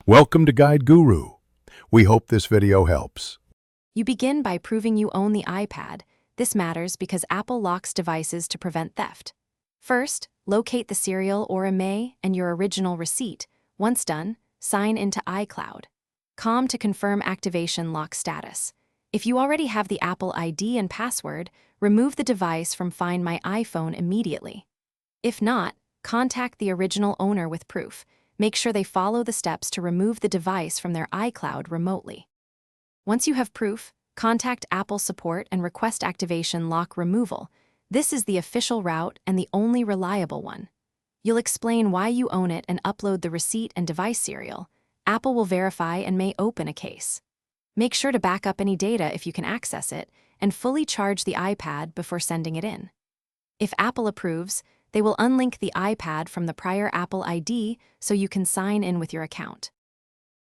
Welcome to Guide Guru. We hope this video helps. You begin by proving you own the iPad. This matters because Apple locks devices to prevent theft. First, locate the serial or IMEI and your original receipt. Once done, sign into Icloud. To confirm activation lock status. If you already have the Apple ID and password, remove the device from Find My iPhone immediately. If not, contact the original owner with proof. Make sure they follow the steps to remove the device from their iCloud remotely. Once you have proof, contact Apple support and request activation lock removal. This is the official route and the only reliable one. You'll explain why you own it and upload the receipt and device serial. Apple will verify and may open a case. Make sure to back up any data if you can access it, and fully charge the iPad before sending it in. If Apple approves, they will unlink the iPad from the prior Apple ID so you can sign in with your account.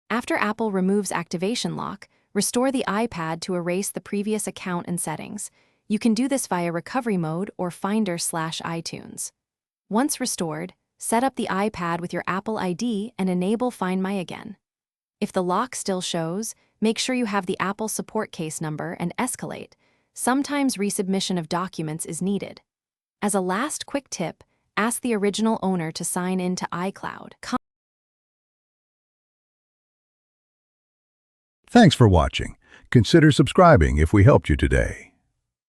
After Apple removes activation lock, restore the iPad to erase the previous account and settings. You can do this via recovery mode or Finder/iTunes. Once restored, set up the iPad with your Apple ID and enable Find My again. If the lock still shows, make sure you have the Apple support case number and escalate. Sometimes resubmission of documents is needed. As a last quick tip, ask the original owner to sign in to iCloud. Thanks for watching. Consider subscribing if we helped you today.